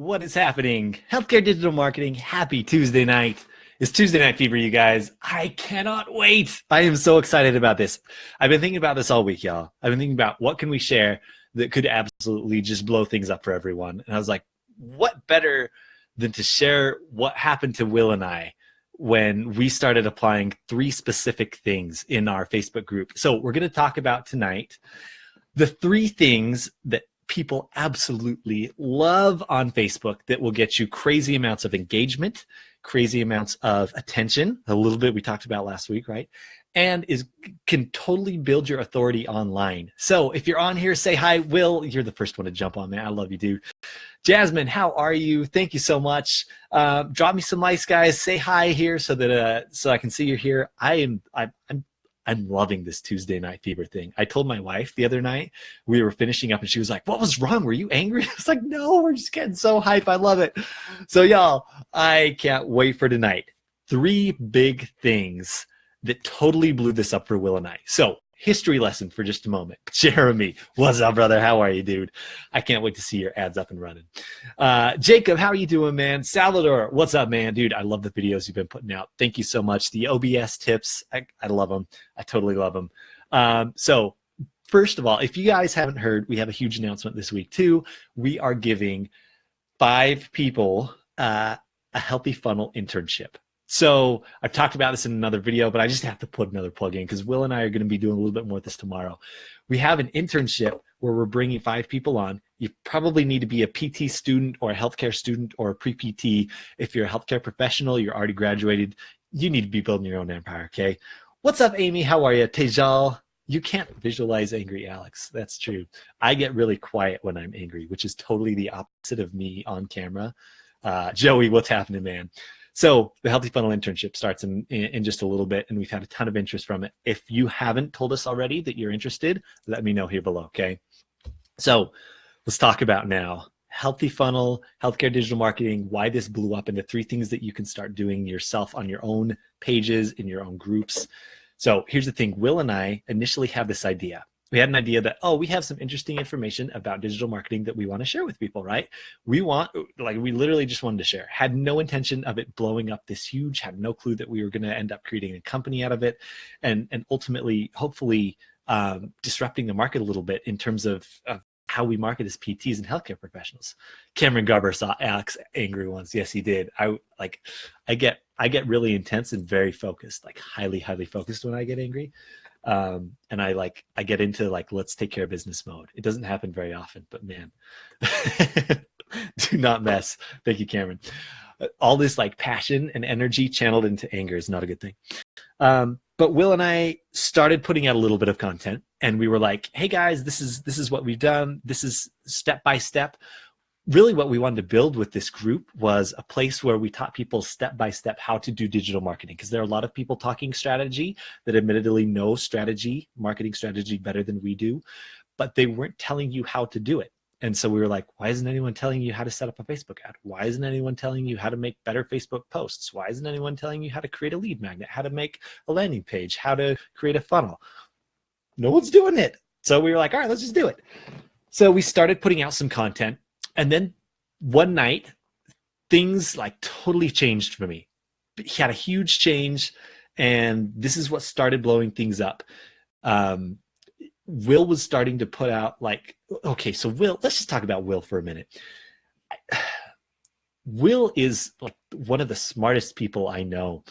What is happening? Healthcare digital marketing. Happy Tuesday night. It's Tuesday Night Fever, you guys. I cannot wait. I am so excited about this. I've been thinking about this all week, y'all. I've been thinking about what can we share that could absolutely just blow things up for everyone. And I was like, what better than to share what happened to Will and I when we started applying 3 specific things in our Facebook group. So we're going to talk about tonight the 3 things that people absolutely love on Facebook that will get you crazy amounts of engagement, crazy amounts of attention, a little bit we talked about last week, right? And can totally build your authority online. So if you're on here, say hi. Will, you're the first one to jump on, man. I love you, dude. Jasmine, how are you? Thank you so much. Drop me some likes, guys. Say hi here so that so I can see you're here. I'm loving this Tuesday Night Fever thing. I told my wife the other night, we were finishing up and she was like, what was wrong? Were you angry? I was like, no, we're just getting so hype. I love it. So y'all, I can't wait for tonight. 3 big things that totally blew this up for Will and I. So history lesson for just a moment. Jeremy, what's up, brother? How are you, dude? I can't wait to see your ads up and running. Jacob, how are you doing, man? Salvador, what's up, man? Dude, I love the videos you've been putting out. Thank you so much. The OBS tips, I love them. I totally love them. So first of all, if you guys haven't heard, we have a huge announcement this week too. We are giving 5 people a Healthy Funnel internship. So I've talked about this in another video, but I just have to put another plug in because Will and I are going to be doing a little bit more of this tomorrow. We have an internship where we're bringing 5 people on. You probably need to be a PT student or a healthcare student or a pre-PT. If you're a healthcare professional, you're already graduated, you need to be building your own empire, okay? What's up, Amy? How are you? Tejal, you can't visualize angry Alex. That's true. I get really quiet when I'm angry, which is totally the opposite of me on camera. Joey, what's happening, man? So the Healthy Funnel internship starts in just a little bit, and we've had a ton of interest from it. If you haven't told us already that you're interested, let me know here below, okay? So let's talk about now Healthy Funnel, healthcare digital marketing, why this blew up into 3 things that you can start doing yourself on your own pages, in your own groups. So here's the thing. Will and I initially had this idea. We had an idea that, we have some interesting information about digital marketing that we want to share with people, right? We literally just wanted to share. Had no intention of it blowing up this huge, had no clue that we were going to end up creating a company out of it, and ultimately, hopefully, disrupting the market a little bit in terms of how we market as PTs and healthcare professionals. Cameron Garber saw Alex angry once. Yes, he did. I get really intense and very focused, like highly focused when I get angry. And I get into let's take care of business mode. It doesn't happen very often, but man, do not mess. Thank you, Cameron. All this passion and energy channeled into anger is not a good thing. But Will and I started putting out a little bit of content, and we were like, hey guys, this is what we've done. This is step by step. Really what we wanted to build with this group was a place where we taught people step by step how to do digital marketing, because there are a lot of people talking strategy that admittedly know marketing strategy better than we do, but they weren't telling you how to do it. And so we were like, why isn't anyone telling you how to set up a Facebook ad? Why isn't anyone telling you how to make better Facebook posts? Why isn't anyone telling you how to create a lead magnet, how to make a landing page, how to create a funnel? No one's doing it. So we were like, all right, let's just do it. So we started putting out some content. And then one night, things totally changed for me. He had a huge change, and this is what started blowing things up. Will was starting to put out okay, so Will, let's just talk about Will for a minute. Will is one of the smartest people I know,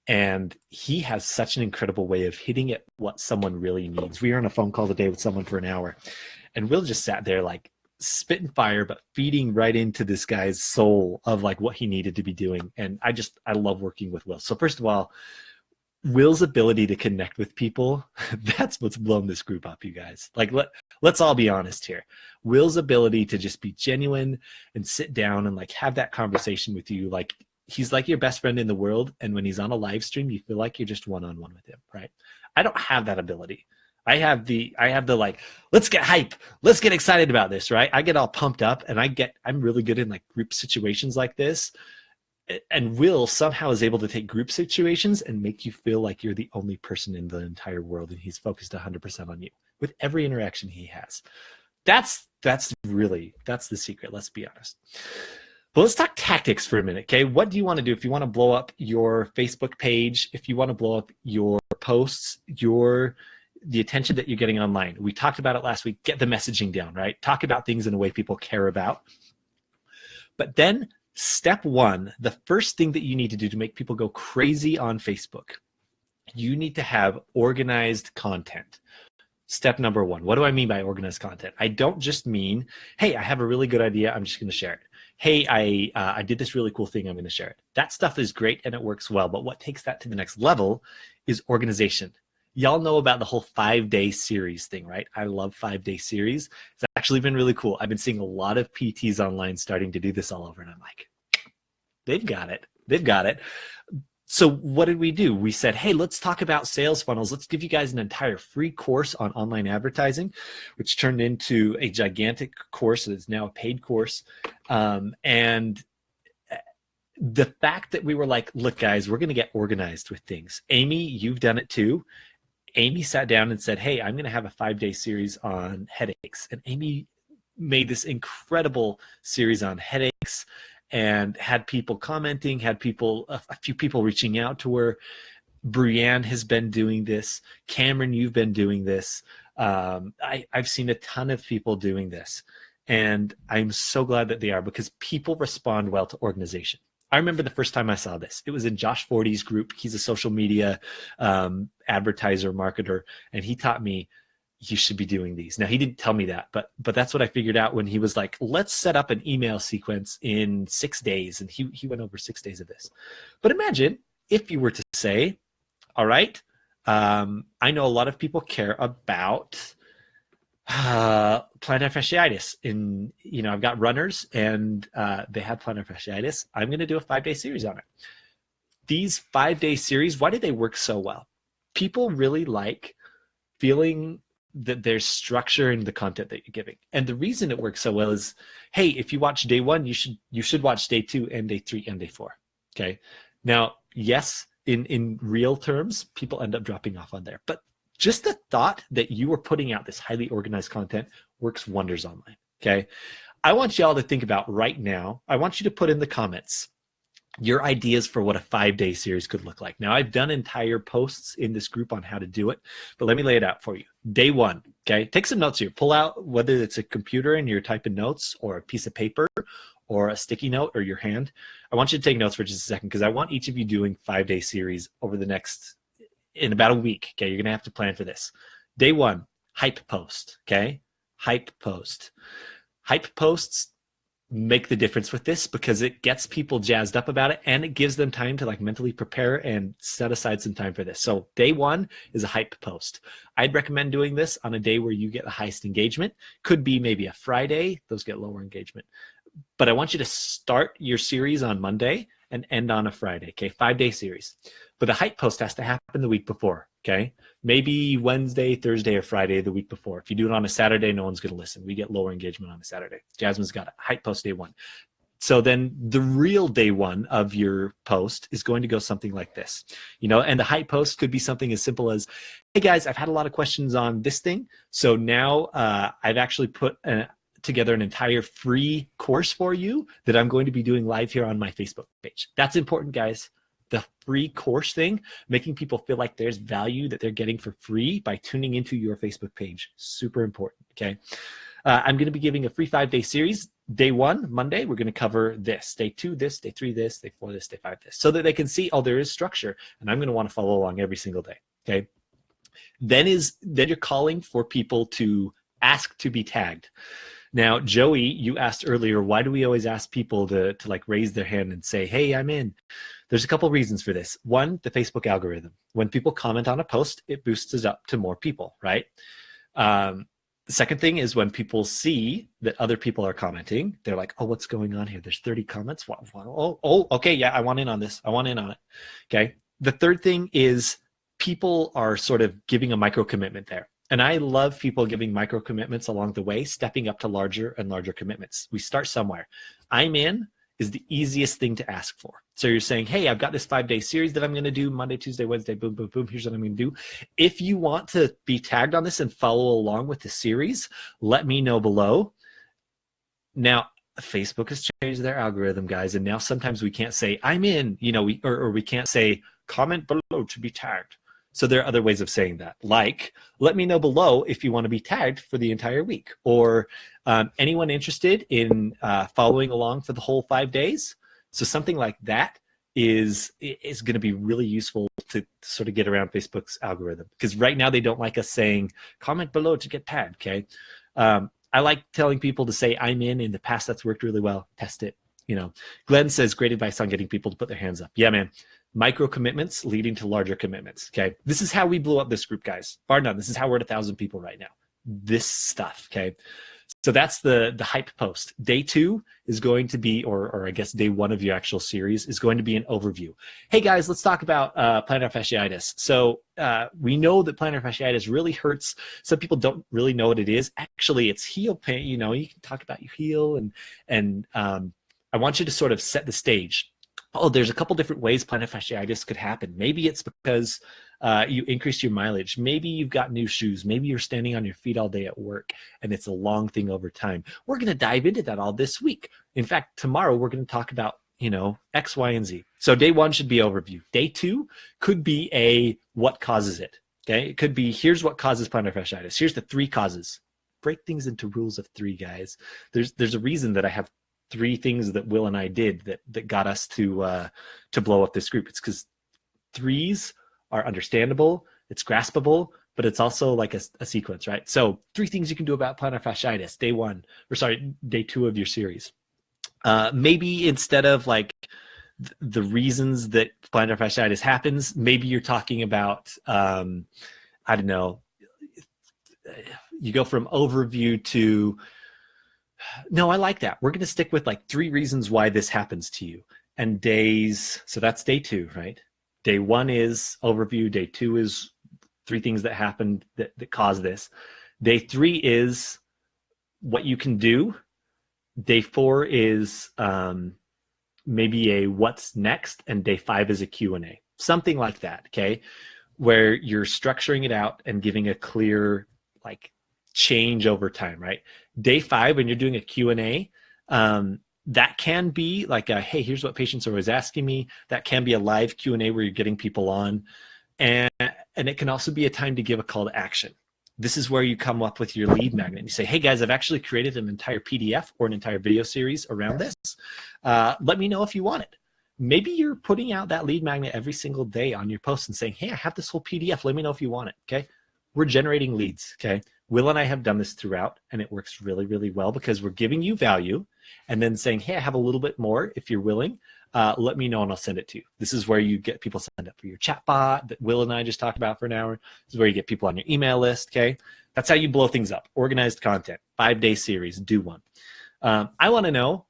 and he has such an incredible way of hitting at what someone really needs. We were on a phone call today with someone for an hour, and Will just sat there spitting fire, but feeding right into this guy's soul of what he needed to be doing. And I love working with Will. So first of all, Will's ability to connect with people, that's what's blown this group up, you guys. Let's all be honest here. Will's ability to just be genuine and sit down and have that conversation with you. He's like your best friend in the world. And when he's on a live stream, you feel like you're just one-on-one with him, right? I don't have that ability. I have the let's get hype. Let's get excited about this, right? I get all pumped up, and I'm really good in group situations like this. And Will somehow is able to take group situations and make you feel like you're the only person in the entire world, and he's focused 100% on you with every interaction he has. That's the secret. Let's be honest. But let's talk tactics for a minute, okay? What do you want to do if you want to blow up your Facebook page, if you want to blow up your posts, the attention that you're getting online? We talked about it last week. Get the messaging down, right? Talk about things in a way people care about. But then step one, the first thing that you need to do to make people go crazy on Facebook, you need to have organized content. Step number one. What do I mean by organized content? I don't just mean, hey, I have a really good idea, I'm just going to share it. Hey, I did this really cool thing, I'm going to share it. That stuff is great and it works well, but what takes that to the next level is organization. Y'all know about the whole 5-day series thing, right? I love 5-day series. It's actually been really cool. I've been seeing a lot of PTs online starting to do this all over, and I'm like, they've got it. They've got it. So what did we do? We said, hey, let's talk about sales funnels. Let's give you guys an entire free course on online advertising, which turned into a gigantic course that's now a paid course. And the fact that we were like, look, guys, we're going to get organized with things. Amy, you've done it too. Amy sat down and said, hey, I'm going to have a 5-day series on headaches. And Amy made this incredible series on headaches and had people commenting, had people, a few people reaching out to her. Brianne has been doing this. Cameron, you've been doing this. I've seen a ton of people doing this. And I'm so glad that they are, because people respond well to organization. I remember the first time I saw this. It was in Josh Forty's group. He's a social media advertiser, marketer, and he taught me you should be doing these. Now, he didn't tell me that, but that's what I figured out when he was like, let's set up an email sequence in 6 days. And he went over 6 days of this. But imagine if you were to say, all right, I know a lot of people care about plantar fasciitis. I've got runners and they have plantar fasciitis. I'm going to do a 5-day series on it. These 5-day series, why do they work so well? People really like feeling that there's structure in the content that you're giving. And the reason it works so well is, hey, if you watch day 1, you should watch day 2 and day 3 and day 4. Okay. Now, yes, in real terms, people end up dropping off on there. But just the thought that you are putting out this highly organized content works wonders online. Okay. I want y'all to think about right now. I want you to put in the comments your ideas for what a 5-day series could look like. Now, I've done entire posts in this group on how to do it, but let me lay it out for you. Day 1, okay? Take some notes here. Pull out, whether it's a computer and you're typing notes, or a piece of paper, or a sticky note, or your hand. I want you to take notes for just a second, because I want each of you doing 5-day series over the next, in about a week, okay? You're gonna have to plan for this. Day 1, hype post, okay? Hype post. Hype posts make the difference with this, because it gets people jazzed up about it, and it gives them time to like mentally prepare and set aside some time for this. So day 1 is a hype post. I'd recommend doing this on a day where you get the highest engagement. Could be maybe a Friday, those get lower engagement. But I want you to start your series on Monday and end on a Friday, okay? 5-day series. But the hype post has to happen the week before, okay? Maybe Wednesday, Thursday, or Friday the week before. If you do it on a Saturday, no one's going to listen. We get lower engagement on a Saturday. Jasmine's got a hype post day 1. So then the real day 1 of your post is going to go something like this, and the hype post could be something as simple as, hey guys, I've had a lot of questions on this thing. So now I've actually put together an entire free course for you that I'm going to be doing live here on my Facebook page. That's important, guys. The free course thing, making people feel like there's value that they're getting for free by tuning into your Facebook page. Super important, okay? I'm going to be giving a free 5-day series. Day 1, Monday, we're going to cover this. Day 2, this. Day 3, this. Day 4, this. Day 5, this. So that they can see, oh, there is structure. And I'm going to want to follow along every single day, okay? Then you're calling for people to ask to be tagged. Now, Joey, you asked earlier, why do we always ask people to like raise their hand and say, hey, I'm in? There's a couple of reasons for this. One, the Facebook algorithm. When people comment on a post, it boosts it up to more people, right? The second thing is when people see that other people are commenting, they're like, oh, what's going on here? There's 30 comments. Oh, okay, yeah, I want in on this. I want in on it, okay? The third thing is people are sort of giving a micro commitment there. And I love people giving micro commitments along the way, stepping up to larger and larger commitments. We start somewhere. I'm in is the easiest thing to ask for. So you're saying, hey, I've got this 5-day series that I'm going to do Monday, Tuesday, Wednesday, boom, boom, boom. Here's what I'm going to do. If you want to be tagged on this and follow along with the series, let me know below. Now, Facebook has changed their algorithm, guys, and now sometimes we can't say I'm in, or we can't say comment below to be tagged. So there are other ways of saying that, like let me know below if you want to be tagged for the entire week, or anyone interested in following along for the whole 5 days. So something like that is going to be really useful to sort of get around Facebook's algorithm, because right now they don't like us saying comment below to get tagged. Okay. I like telling people to say I'm in the past. That's worked really well. Test it. Glenn says great advice on getting people to put their hands up. Yeah, man. Micro commitments leading to larger commitments. Okay. This is how we blew up this group, guys. Bar none. This is how we're at 1,000 people right now. This stuff. Okay. So that's the hype post. Day 2 is going to be, or I guess day 1 of your actual series is going to be an overview. Hey guys, let's talk about plantar fasciitis. So we know that plantar fasciitis really hurts. Some people don't really know what it is. Actually, it's heel pain. You can talk about your heel, and I want you to sort of set the stage. Oh, there's a couple different ways plantar fasciitis could happen. Maybe it's because you increased your mileage. Maybe you've got new shoes. Maybe you're standing on your feet all day at work, and it's a long thing over time. We're going to dive into that all this week. In fact, tomorrow we're going to talk about, X, Y, and Z. So day 1 should be overview. Day 2 could be a what causes it. Okay, it could be here's what causes plantar fasciitis. Here's the 3 causes. Break things into rules of 3, guys. There's a reason that I have 3 things that Will and I did that got us to blow up this group. It's because 3s are understandable, it's graspable, but it's also like a sequence, right? So 3 things you can do about plantar fasciitis, day 2 of your series. Maybe instead of like the reasons that plantar fasciitis happens, maybe you're talking about, I don't know, you go from overview to, no, I like that. We're going to stick with like 3 reasons why this happens to you. And so that's day 2, right? Day 1 is overview. Day 2 is 3 things that happened that cause this. Day 3 is what you can do. Day 4 is maybe a what's next. And day 5 is a Q&A. Something like that, okay? Where you're structuring it out and giving a clear like change over time, right? Day 5, when you're doing a Q&A, that can be like hey, here's what patients are always asking me. That can be a live Q&A where you're getting people on, and it can also be a time to give a call to action. This is where you come up with your lead magnet. You say, hey guys, I've actually created an entire PDF or an entire video series around this. Let me know if you want it. Maybe you're putting out that lead magnet every single day on your post and saying, hey, I have this whole PDF. Let me know if you want it. Okay. We're generating leads. Okay. Will and I have done this throughout, and it works really, really well because we're giving you value and then saying, hey, I have a little bit more if you're willing. Let me know and I'll send it to you. This is where you get people signed up for your chat bot that Will and I just talked about for an hour. This is where you get people on your email list, okay? That's how you blow things up. Organized content, 5-day series, do one. I want to know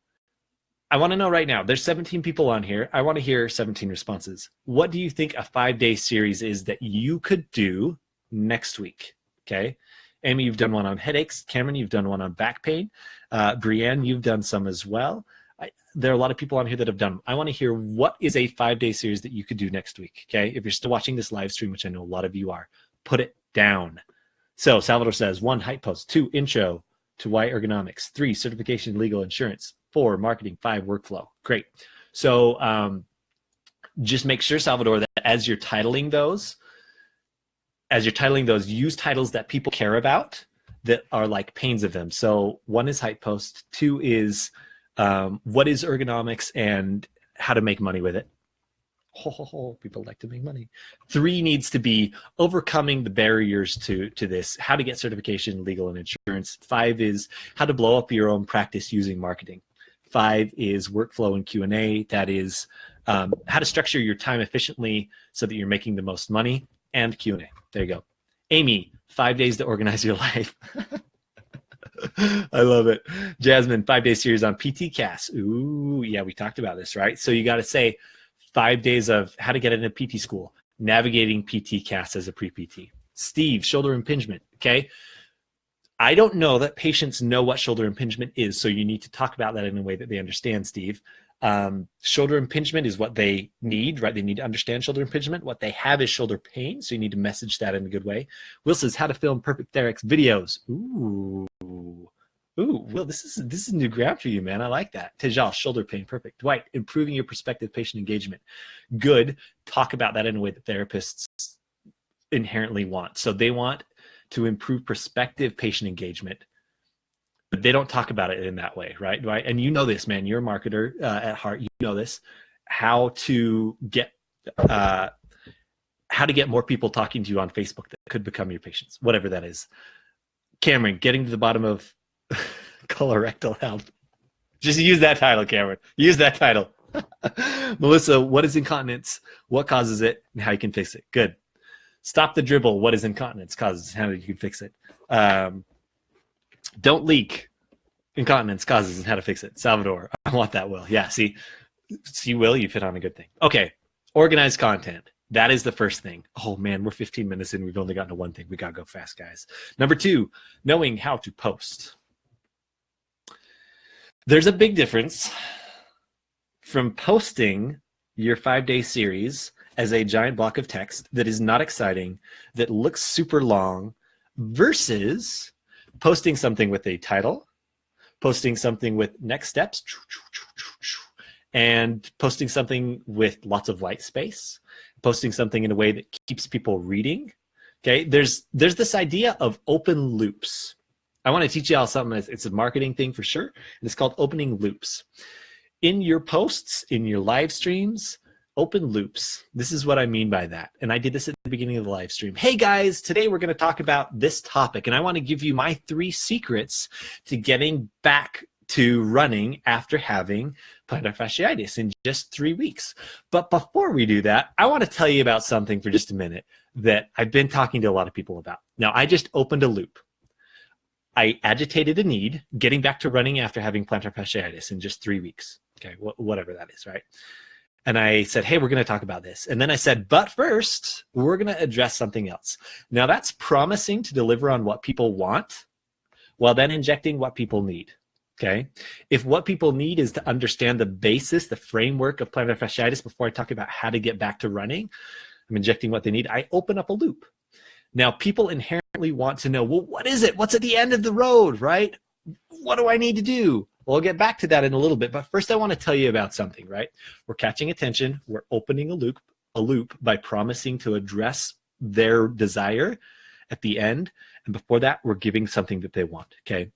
right now, there's 17 people on here. I want to hear 17 responses. What do you think a 5-day series is that you could do next week, okay? Amy, you've done one on headaches. Cameron, you've done one on back pain. Brienne, you've done some as well. There are a lot of people on here that have done them. I want to hear what is a 5-day series that you could do next week, okay? If you're still watching this live stream, which I know a lot of you are, put it down. So Salvador says 1, hype post, 2, intro to why ergonomics, 3, certification, legal insurance, 4, marketing, 5, workflow. Great. So just make sure, Salvador, that as you're titling those, use titles that people care about that are like pains of them. So 1 is hype post, 2 is what is ergonomics and how to make money with it. People like to make money. 3 needs to be overcoming the barriers to this, how to get certification, legal, and insurance. 5 is how to blow up your own practice using marketing. 5 is workflow and Q&A. That is how to structure your time efficiently so that you're making the most money, and Q&A. There you go. Amy, 5 days to organize your life. I love it. Jasmine, 5-day series on PT CAS. Ooh, yeah, we talked about this, right? So you got to say 5 days of how to get into PT school, navigating PT CAS as a pre-PT. Steve, shoulder impingement, okay? I don't know that patients know what shoulder impingement is, so you need to talk about that in a way that they understand, Steve. Shoulder impingement is what they need, right? They need to understand shoulder impingement. What they have is shoulder pain, so you need to message that in a good way. Will says how to film perfect TheraX videos. Ooh, Ooh, Will, this is new ground for you, man. I like that. Tejal, shoulder pain, perfect. Dwight, improving your prospective patient engagement. Good. Talk about that in a way that therapists inherently want. So they want to improve prospective patient engagement, but they don't talk about it in that way, right? Dwight? And you know this, man. You're a marketer at heart. You know this. How to get more people talking to you on Facebook that could become your patients, whatever that is. Cameron, getting to the bottom of colorectal health. Just use that title, Cameron. Use that title. Melissa, what is incontinence? What causes it and how you can fix it? Good. Stop the dribble. What is incontinence causes? How you can fix it? Don't leak. Incontinence causes and how to fix it. Salvador, I want that, Will. Yeah, see, Will, you've hit on a good thing. Okay, organized content. That is the first thing. Oh man, we're 15 minutes in. We've only gotten to one thing. We gotta go fast, guys. Number 2, knowing how to post. There's a big difference from posting your 5-day series as a giant block of text that is not exciting, that looks super long, versus posting something with a title, posting something with next steps, and posting something with lots of white space, posting something in a way that keeps people reading. Okay, there's this idea of open loops. I want to teach you all something. It's a marketing thing for sure. It's called opening loops. In your posts, in your live streams, open loops. This is what I mean by that. And I did this at the beginning of the live stream. Hey guys, today we're going to talk about this topic. And I want to give you my 3 secrets to getting back to running after having plantar fasciitis in just 3 weeks. But before we do that, I want to tell you about something for just a minute that I've been talking to a lot of people about. Now, I just opened a loop. I agitated a need, getting back to running after having plantar fasciitis in just 3 weeks. Okay, whatever that is, right? And I said, hey, we're going to talk about this. And then I said, but first, we're going to address something else. Now, that's promising to deliver on what people want while then injecting what people need. Okay. If what people need is to understand the basis, the framework of plantar fasciitis before I talk about how to get back to running, I'm injecting what they need. I open up a loop. Now, people inherently want to know, well, what is it? What's at the end of the road, right? What do I need to do? Well, I'll get back to that in a little bit. But first, I want to tell you about something, right? We're catching attention. We're opening a loop by promising to address their desire at the end. And before that, we're giving something that they want, okay?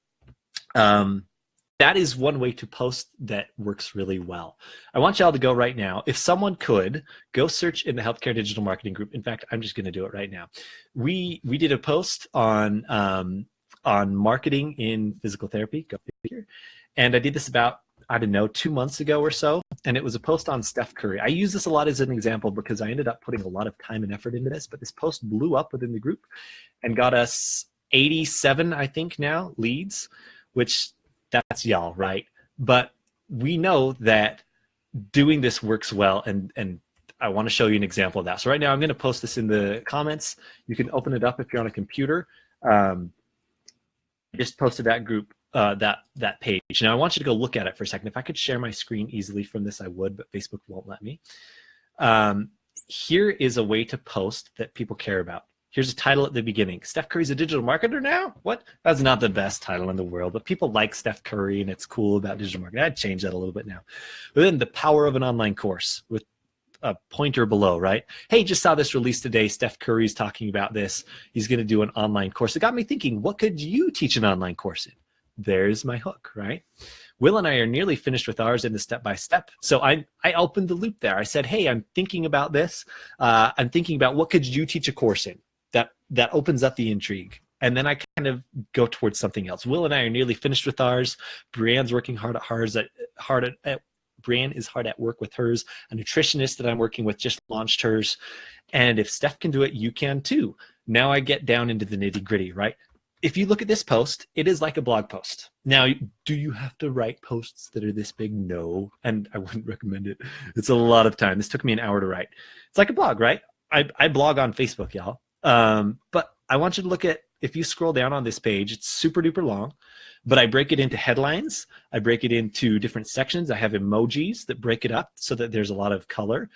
That is one way to post that works really well. I want y'all to go right now. If someone could, go search in the Healthcare Digital Marketing Group. In fact, I'm just going to do it right now. We did a post on marketing in physical therapy. Go figure. And I did this about, I don't know, 2 months ago or so. And it was a post on Steph Curry. I use this a lot as an example because I ended up putting a lot of time and effort into this. But this post blew up within the group and got us 87, I think now, leads, which that's y'all, right? But we know that doing this works well, and I want to show you an example of that. So right now I'm going to post this in the comments. You can open it up if you're on a computer. Just posted that group, that page. Now I want you to go look at it for a second. If I could share my screen easily from this, I would, but Facebook won't let me. Here is a way to post that people care about. Here's a title at the beginning. Steph Curry's a digital marketer now? What? That's not the best title in the world, but people like Steph Curry and it's cool about digital marketing. I'd change that a little bit now. But then the power of an online course with a pointer below, right? Hey, just saw this release today. Steph Curry's talking about this. He's going to do an online course. It got me thinking, what could you teach an online course in? There's my hook, right? Will and I are nearly finished with ours in the step-by-step. So I opened the loop there. I said, hey, I'm thinking about this. I'm thinking about what could you teach a course in? That opens up the intrigue. And then I kind of go towards something else. Will and I are nearly finished with ours. Brianne's working hard at Brianne is hard at work with hers. A nutritionist that I'm working with just launched hers. And if Steph can do it, you can too. Now I get down into the nitty gritty, right? If you look at this post, it is like a blog post. Now, do you have to write posts that are this big? No, and I wouldn't recommend it. It's a lot of time. This took me an hour to write. It's like a blog, right? I blog on Facebook, y'all. But I want you to look at, if you scroll down on this page, it's super duper long, but I break it into headlines. I break it into different sections. I have emojis that break it up so that there's a lot of color.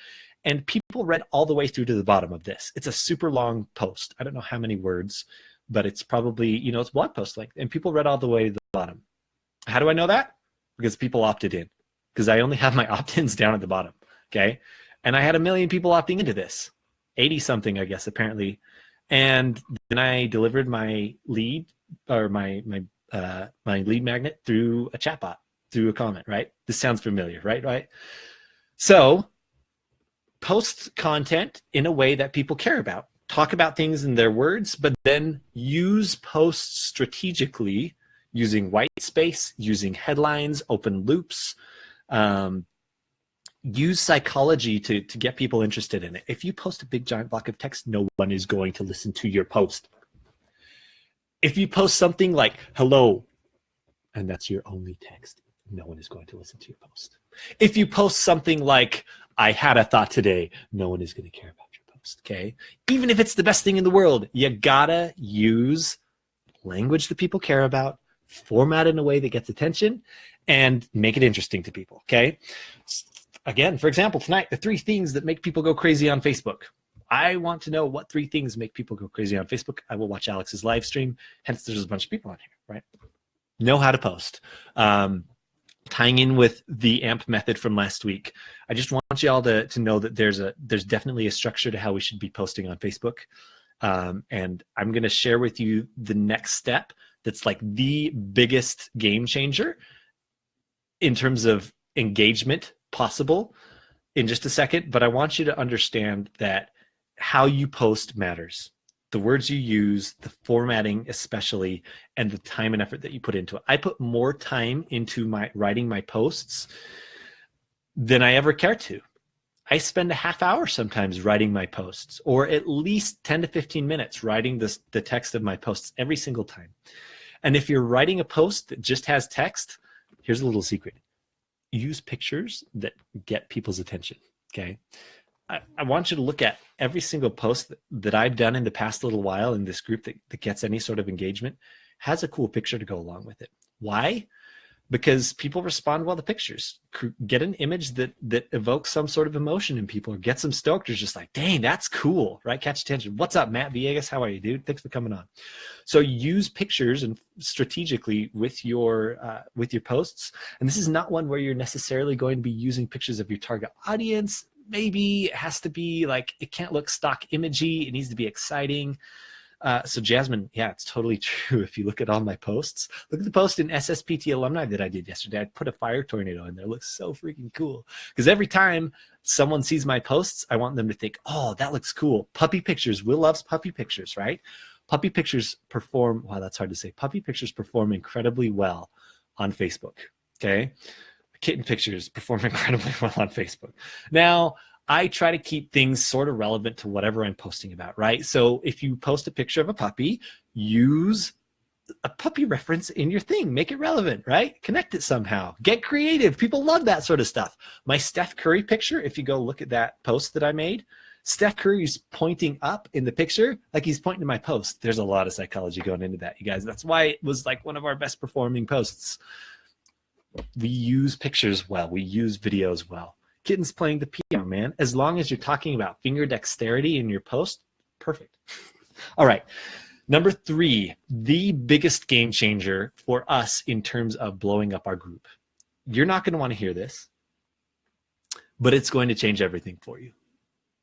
And people read all the way through to the bottom of this. It's a super long post. I don't know how many words, but it's probably, it's blog post length. And people read all the way to the bottom. How do I know that? Because people opted in. Because I only have my opt-ins down at the bottom. Okay. And I had 1 million people opting into this. 80 something, I guess, apparently. And then I delivered my lead or my lead magnet through a chatbot, through a comment, right? This sounds familiar, right? So post content in a way that people care about. Talk about things in their words, but then use posts strategically using white space, using headlines, open loops. Use psychology to get people interested in it. If you post a big giant block of text, no one is going to listen to your post. If you post something like hello, and that's your only text, no one is going to listen to your post. If you post something like I had a thought today, no one is going to care about your post, okay? Even if it's the best thing in the world, you gotta use language that people care about, format in a way that gets attention, and make it interesting to people, okay? Again, for example, tonight, the 3 things that make people go crazy on Facebook. I want to know what 3 things make people go crazy on Facebook. I will watch Alex's live stream. Hence, there's a bunch of people on here, right? Know how to post. Tying in with the AMP method from last week, I just want you all to know that there's definitely a structure to how we should be posting on Facebook. And I'm going to share with you the next step that's like the biggest game changer in terms of engagement possible in just a second, but I want you to understand that how you post matters. The words you use, the formatting especially, and the time and effort that you put into it. I put more time into my writing my posts than I ever care to. I spend a half hour sometimes writing my posts, or at least 10 to 15 minutes writing the text of my posts every single time. And if you're writing a post that just has text, here's a little secret. Use pictures that get people's attention, okay? I want you to look at every single post that I've done in the past little while in this group that gets any sort of engagement has a cool picture to go along with it. Why? Because people respond well to pictures. Get an image that evokes some sort of emotion in people, or get some stoked, or just like, dang, that's cool, right? Catch attention. What's up, Matt Villegas? How are you, dude? Thanks for coming on. So use pictures and strategically with your posts. And this is not one where you're necessarily going to be using pictures of your target audience. Maybe it has to be like, it can't look stock imagey. It needs to be exciting. So Jasmine, yeah, it's totally true. If you look at all my posts, look at the post in SSPT alumni that I did yesterday. I put a fire tornado in there. It looks so freaking cool. Because every time someone sees my posts, I want them to think, oh, that looks cool. Puppy pictures. Will loves puppy pictures, right? Puppy pictures perform, wow, that's hard to say. Puppy pictures perform incredibly well on Facebook, okay? Kitten pictures perform incredibly well on Facebook. Now, I try to keep things sort of relevant to whatever I'm posting about, right? So if you post a picture of a puppy, use a puppy reference in your thing. Make it relevant, right? Connect it somehow. Get creative. People love that sort of stuff. My Steph Curry picture, if you go look at that post that I made, Steph Curry's pointing up in the picture like he's pointing to my post. There's a lot of psychology going into that, you guys. That's why it was like one of our best performing posts. We use pictures well. We use videos well. Kitten's playing the piano, man. As long as you're talking about finger dexterity in your post, perfect. All right. Number 3, the biggest game changer for us in terms of blowing up our group. You're not going to want to hear this, but it's going to change everything for you.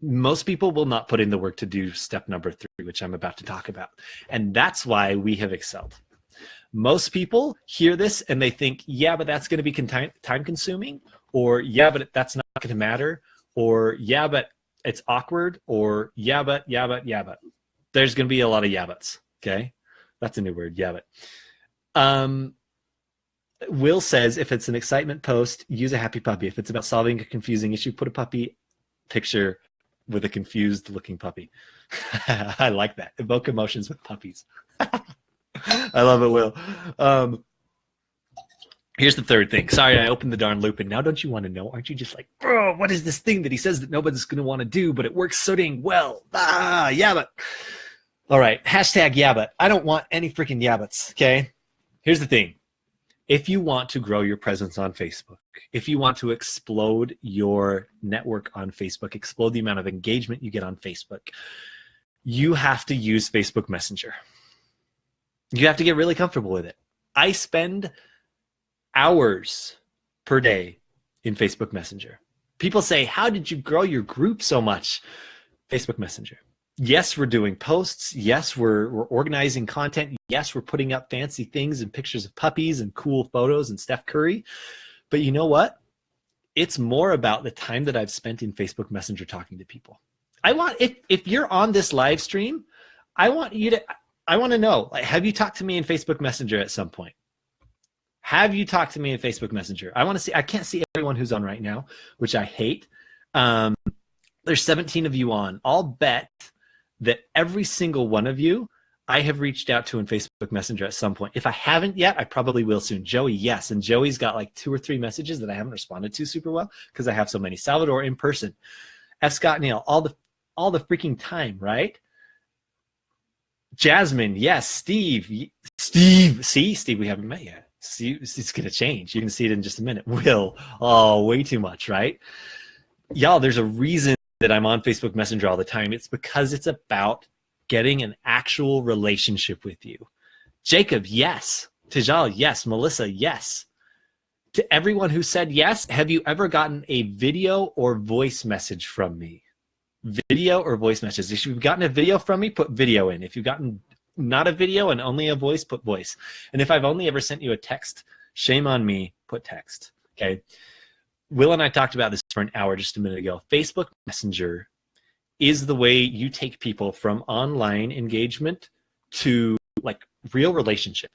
Most people will not put in the work to do step number 3, which I'm about to talk about. And that's why we have excelled. Most people hear this and they think, yeah, but that's going to be time consuming, or yeah, but that's not going to matter, or yeah, but it's awkward, or yeah, but. There's going to be a lot of yeah, buts, okay? That's a new word, yeah, but. Will says, if it's an excitement post, use a happy puppy. If it's about solving a confusing issue, put a puppy picture with a confused looking puppy. I like that. Evoke emotions with puppies. I love it, Will. Here's the third thing. Sorry, I opened the darn loop, and now don't you want to know? Aren't you just like, bro, what is this thing that he says that nobody's going to want to do, but it works so dang well? Yeah, but. All right, hashtag yeah, but. I don't want any freaking yeah, buts, okay? Here's the thing. If you want to grow your presence on Facebook, if you want to explode your network on Facebook, explode the amount of engagement you get on Facebook, you have to use Facebook Messenger. You have to get really comfortable with it. I spend hours per day in Facebook Messenger. People say, how did you grow your group so much? Facebook Messenger. Yes, we're doing posts. Yes, we're organizing content. Yes, we're putting up fancy things and pictures of puppies and cool photos and Steph Curry. But you know what? It's more about the time that I've spent in Facebook Messenger talking to people. I want, if you're on this live stream, I want to know, like, have you talked to me in Facebook Messenger at some point? Have you talked to me in Facebook Messenger? I want to see, I can't see everyone who's on right now, which I hate. There's 17 of you on. I'll bet that every single one of you I have reached out to in Facebook Messenger at some point. If I haven't yet, I probably will soon. Joey, yes. And Joey's got like 2 or 3 messages that I haven't responded to super well because I have so many. Salvador in person. F. Scott Neal, all the freaking time, right? Jasmine, yes. Steve. See, Steve, we haven't met yet. See, it's going to change. You can see it in just a minute. Will, oh, way too much, right? Y'all, there's a reason that I'm on Facebook Messenger all the time. It's because it's about getting an actual relationship with you. Jacob, yes. Tijal, yes. Melissa, yes. To everyone who said yes, have you ever gotten a video or voice message from me? Video or voice message. If you've gotten a video from me, put video in. If you've gotten not a video and only a voice, put voice. And if I've only ever sent you a text, shame on me, put text. Okay. Will and I talked about this for an hour just a minute ago. Facebook Messenger is the way you take people from online engagement to like real relationship.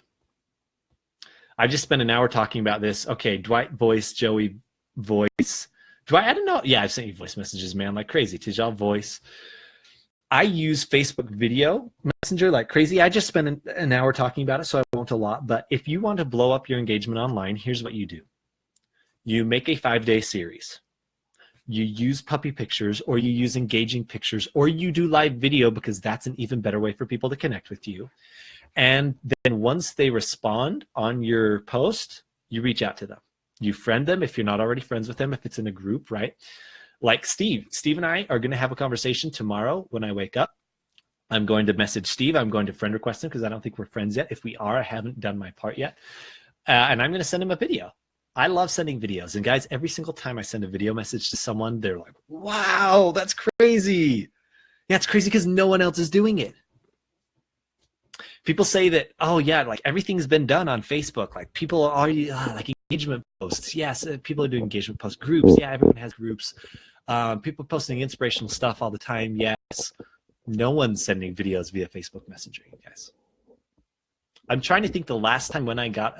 I just spent an hour talking about this. Okay, Dwight voice, Joey voice. Do I don't know. Yeah, I've sent you voice messages, man, like crazy. Tijal voice. I use Facebook video messenger like crazy. I just spent an hour talking about it, so I won't a lot. But if you want to blow up your engagement online, here's what you do. You make a 5-day series. You use puppy pictures, or you use engaging pictures, or you do live video because that's an even better way for people to connect with you. And then once they respond on your post, you reach out to them. You friend them if you're not already friends with them, if it's in a group, right? Like Steve. Steve and I are going to have a conversation tomorrow when I wake up. I'm going to message Steve. I'm going to friend request him because I don't think we're friends yet. If we are, I haven't done my part yet. And I'm going to send him a video. I love sending videos. And guys, every single time I send a video message to someone, they're like, wow, that's crazy. Yeah, it's crazy because no one else is doing it. People say that, oh yeah, like everything's been done on Facebook. Like people are already like engagement posts. Yes, people are doing engagement posts. Groups, yeah, everyone has groups. People posting inspirational stuff all the time. Yes, no one's sending videos via Facebook Messenger, you guys. I'm trying to think the last time when I got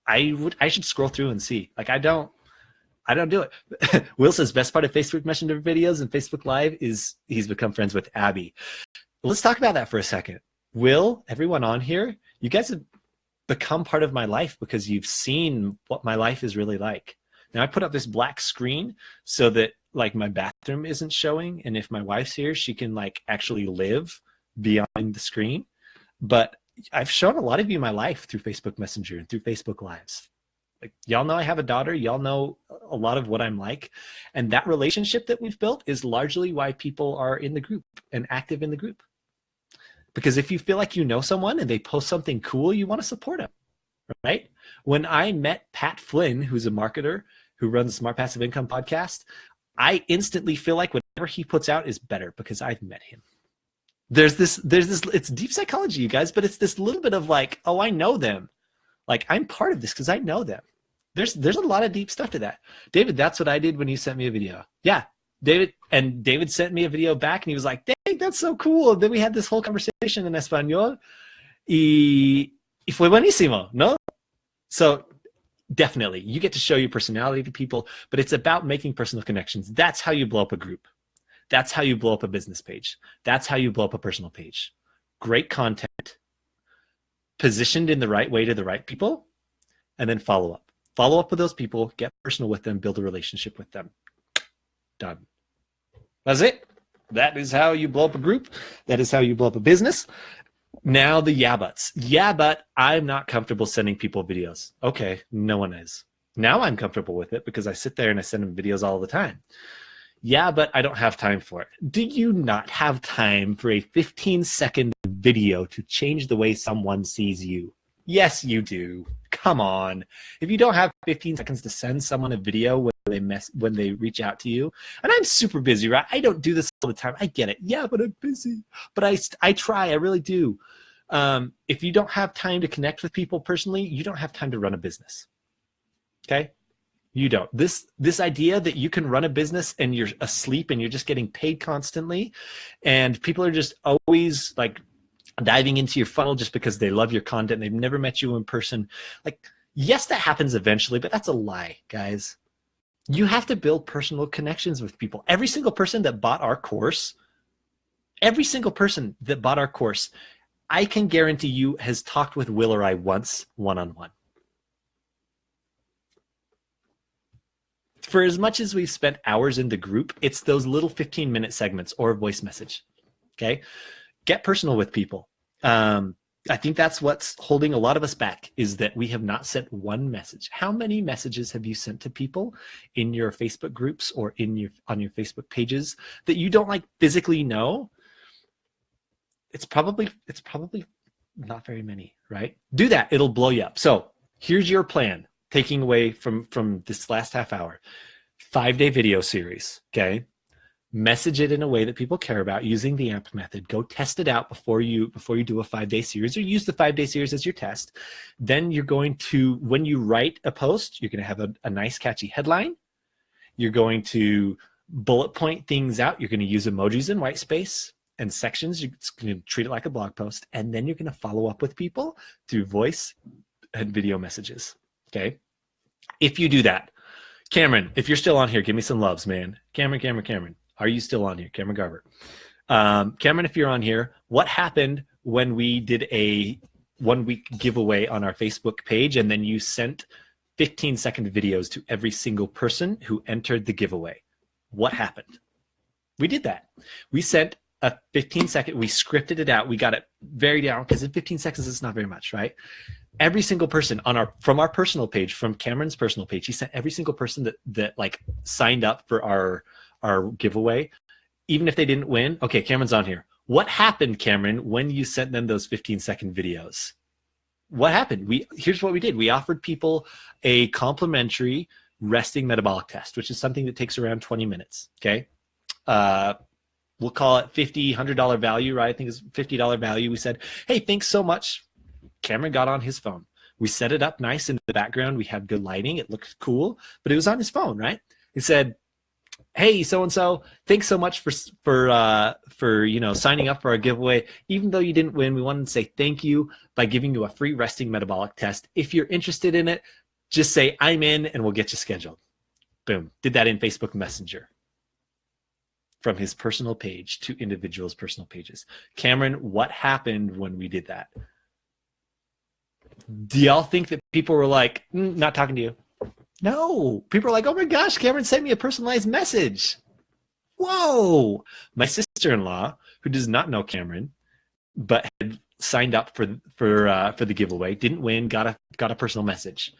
I should scroll through and see. Like I don't do it. Will says best part of Facebook Messenger videos and Facebook Live is he's become friends with Abby. Let's talk about that for a second. Will, everyone on here, you guys have become part of my life because you've seen what my life is really like. Now I put up this black screen so that like my bathroom isn't showing, and if my wife's here, she can like actually live beyond the screen. But I've shown a lot of you my life through Facebook Messenger and through Facebook Lives. Like y'all know I have a daughter. Y'all know a lot of what I'm like. And that relationship that we've built is largely why people are in the group and active in the group. Because if you feel like you know someone and they post something cool, you want to support them, right? When I met Pat Flynn, who's a marketer who runs the Smart Passive Income podcast, I instantly feel like whatever he puts out is better because I've met him. There's this, it's deep psychology, you guys, but it's this little bit of like, oh, I know them. Like I'm part of this because I know them. There's a lot of deep stuff to that. David, that's what I did when you sent me a video. Yeah, David sent me a video back and he was like, dang, that's so cool. And then we had this whole conversation in español y fue buenísimo, ¿no? So definitely, you get to show your personality to people, but it's about making personal connections. That's how you blow up a group. That's how you blow up a business page. That's how you blow up a personal page. Great content, positioned in the right way to the right people, and then follow up. Follow up with those people, get personal with them, build a relationship with them. Done. That's it. That is how you blow up a group. That is how you blow up a business. Now the yeah buts. Yeah, but I'm not comfortable sending people videos. Okay, no one is. Now I'm comfortable with it because I sit there and I send them videos all the time. Yeah, but I don't have time for it. Do you not have time for a 15-second video to change the way someone sees you? Yes, you do. Come on. If you don't have 15 seconds to send someone a video when they reach out to you, and I'm super busy, right? I don't do this all the time. I get it. Yeah, but I'm busy. But I try. I really do. If you don't have time to connect with people personally, you don't have time to run a business. Okay? You don't. This idea that you can run a business and you're asleep and you're just getting paid constantly, and people are just always like diving into your funnel just because they love your content and they've never met you in person. Like, yes, that happens eventually, but that's a lie, guys. You have to build personal connections with people. Every single person that bought our course, I can guarantee you has talked with Will or I once, one-on-one. For as much as we've spent hours in the group, it's those little 15-minute segments or a voice message, okay? Get personal with people. I think that's what's holding a lot of us back, is that we have not sent one message. How many messages have you sent to people in your Facebook groups or on your Facebook pages that you don't like physically know? It's probably not very many, right? Do that. It'll blow you up. So here's your plan, taking away from this last half hour. 5-day video series, okay? Message it in a way that people care about using the AMP method. Go test it out before you do a 5-day series, or use the 5-day series as your test. Then you're going to, when you write a post, you're going to have a nice catchy headline. You're going to bullet point things out. You're going to use emojis and white space and sections. You're going to treat it like a blog post. And then you're going to follow up with people through voice and video messages. Okay. If you do that, Cameron, if you're still on here, give me some loves, man. Cameron. Are you still on here? Cameron Garber. Cameron, if you're on here, what happened when we did a 1-week giveaway on our Facebook page and then you sent 15-second videos to every single person who entered the giveaway? What happened? We did that. We sent a 15-second, we scripted it out. We got it very down because in 15 seconds, it's not very much, right? Every single person from our personal page, from Cameron's personal page, he sent every single person that like signed up for our giveaway, even if they didn't win. Okay, Cameron's on here. What happened, Cameron, when you sent them those 15-second videos? What happened? Here's what we did. We offered people a complimentary resting metabolic test, which is something that takes around 20 minutes. Okay. We'll call it $50, $100 value, right? I think it's $50 value. We said, hey, thanks so much. Cameron got on his phone. We set it up nice in the background. We had good lighting. It looked cool, but it was on his phone, right? He said, hey, so-and-so, thanks so much for signing up for our giveaway. Even though you didn't win, we wanted to say thank you by giving you a free resting metabolic test. If you're interested in it, just say I'm in and we'll get you scheduled. Boom. Did that in Facebook Messenger from his personal page to individuals' personal pages. Cameron, what happened when we did that? Do y'all think that people were like, not talking to you? No, people are like, oh my gosh, Cameron sent me a personalized message. Whoa. My sister-in-law, who does not know Cameron, but had signed up for the giveaway, didn't win, got a personal message.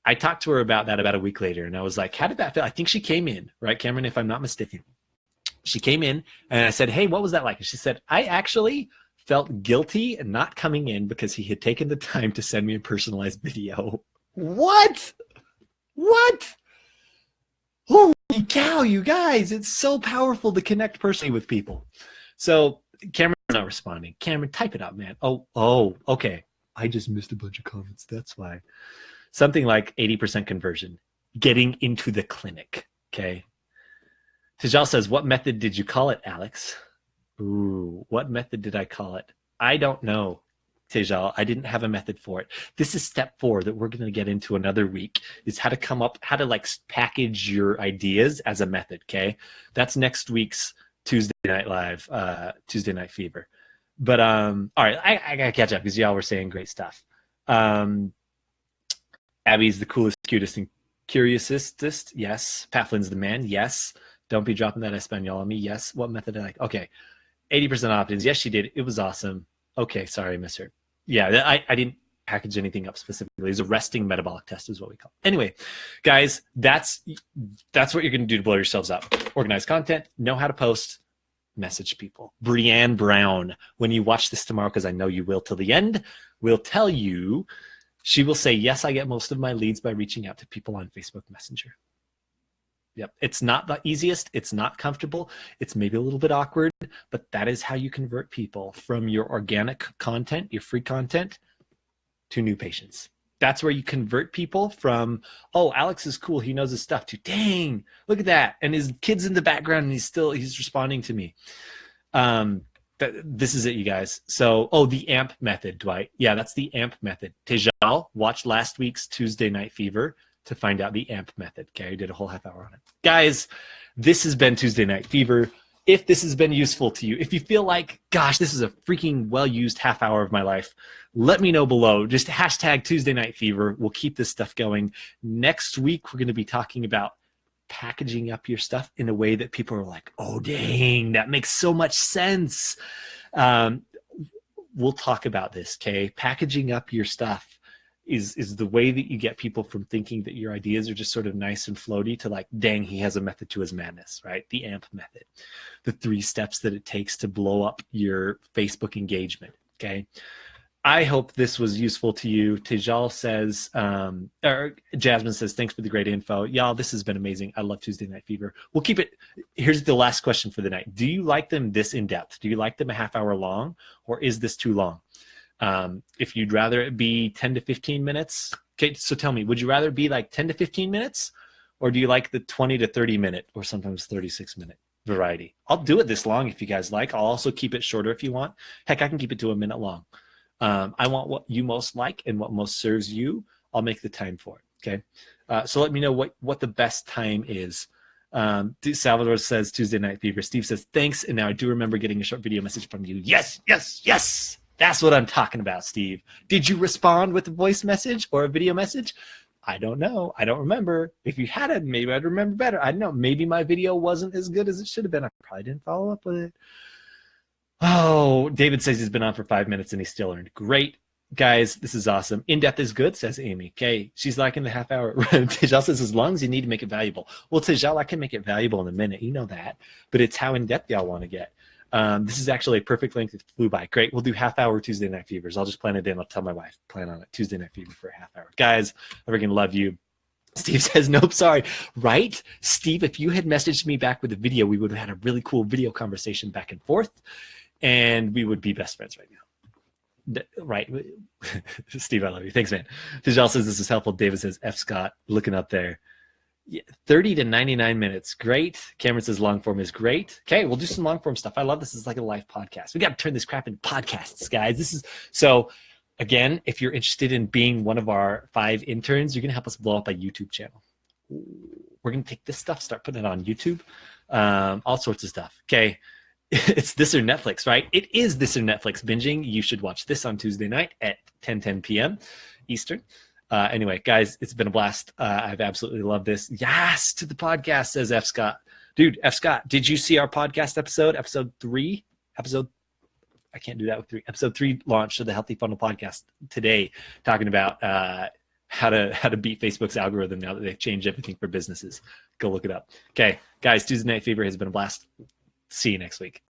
I talked to her about that about a week later, and I was like, how did that feel? I think she came in, right, Cameron, if I'm not mistaken. She came in, and I said, hey, what was that like? And she said, I actually felt guilty not coming in because he had taken the time to send me a personalized video. What? Holy cow, you guys. It's so powerful to connect personally with people. So Cameron's not responding. Cameron, type it up, man. Oh, okay. I just missed a bunch of comments. That's why. Something like 80% conversion. Getting into the clinic, okay? Tijal says, what method did you call it, Alex? Ooh, what method did I call it? I don't know, Tejal. I didn't have a method for it. This is step 4 that we're going to get into another week, is how to like package your ideas as a method, okay? That's next week's Tuesday Night Live, Tuesday Night Fever. But, all right, I got to catch up because y'all were saying great stuff. Abby's the coolest, cutest, and curiousest. Yes. Pat Flynn's the man. Yes. Don't be dropping that Espanol on me. Yes. What method did I like? Okay. 80% opt-ins. Yes, she did. It was awesome. Okay. Sorry, I misheard. Yeah, I didn't package anything up specifically. It's a resting metabolic test is what we call it. Anyway, guys, that's what you're going to do to blow yourselves up. Organize content, know how to post, message people. Breanne Brown, when you watch this tomorrow, because I know you will till the end, will tell you, she will say, yes, I get most of my leads by reaching out to people on Facebook Messenger. Yep. It's not the easiest. It's not comfortable. It's maybe a little bit awkward, but that is how you convert people from your organic content, your free content, to new patients. That's where you convert people from, oh, Alex is cool, he knows his stuff, to dang, look at that. And his kid's in the background and he's responding to me. This is it, you guys. So, the AMP method, Dwight. Yeah, that's the AMP method. Tejal, watch last week's Tuesday Night Fever to find out the AMP method. Okay, I did a whole half hour on it. Guys, this has been Tuesday Night Fever. If this has been useful to you, if you feel like, gosh, this is a freaking well-used half hour of my life, let me know below. Just hashtag Tuesday Night Fever. We'll keep this stuff going. Next week, we're going to be talking about packaging up your stuff in a way that people are like, oh, dang, that makes so much sense. We'll talk about this, okay? Packaging up your stuff is the way that you get people from thinking that your ideas are just sort of nice and floaty to like, dang, he has a method to his madness, right? The AMP method, the 3 steps that it takes to blow up your Facebook engagement, okay? I hope this was useful to you. Tejal says, or Jasmine says, thanks for the great info. Y'all, this has been amazing. I love Tuesday Night Fever. We'll keep it. Here's the last question for the night. Do you like them this in-depth? Do you like them a half hour long, or is this too long? If you'd rather it be 10 to 15 minutes, okay, so tell me, would you rather be like 10 to 15 minutes, or do you like the 20 to 30 minute or sometimes 36 minute variety? I'll do it this long if you guys like. I'll also keep it shorter if you want. Heck, I can keep it to a minute long. I want what you most like and what most serves you. I'll make the time for it, okay? So let me know what the best time is. Salvador says Tuesday Night Fever. Steve says, thanks, and now I do remember getting a short video message from you. Yes, yes, yes! That's what I'm talking about, Steve. Did you respond with a voice message or a video message? I don't know. I don't remember. If you had it, maybe I'd remember better. I don't know. Maybe my video wasn't as good as it should have been. I probably didn't follow up with it. Oh, David says he's been on for 5 minutes and he still earned. Great. Guys, this is awesome. In-depth is good, says Amy. Okay, she's liking the half hour. Tejal says, as long as you need to make it valuable. Well, Tejal, I can make it valuable in a minute. You know that. But it's how in-depth y'all want to get. This is actually a perfect length. It flew by. Great. We'll do half hour Tuesday Night Fevers. I'll just plan it in. I'll tell my wife, plan on it. Tuesday Night Fever for a half hour. Guys, I freaking love you. Steve says, nope, sorry. Right? Steve, if you had messaged me back with a video, we would have had a really cool video conversation back and forth, and we would be best friends right now. Right. Steve, I love you. Thanks, man. Tejal says this is helpful. David says, F. Scott, looking up there. Yeah, 30 to 99 minutes. Great. Cameron says long form is great. Okay, we'll do some long form stuff. I love this. It's like a live podcast. We got to turn this crap into podcasts, guys. This is so. Again, if you're interested in being one of our 5 interns, you're gonna help us blow up a YouTube channel. We're gonna take this stuff, start putting it on YouTube, all sorts of stuff. Okay, it's This or Netflix, right? It is This or Netflix binging. You should watch this on Tuesday night at 10 p.m. Eastern. Anyway, guys, it's been a blast. I've absolutely loved this. Yes, to the podcast, says F. Scott. Dude, F. Scott, did you see our podcast episode 3? I can't do that with 3. Episode 3 launched of the Healthy Funnel podcast today, talking about how to beat Facebook's algorithm now that they've changed everything for businesses. Go look it up. Okay, guys, Tuesday Night Fever has been a blast. See you next week.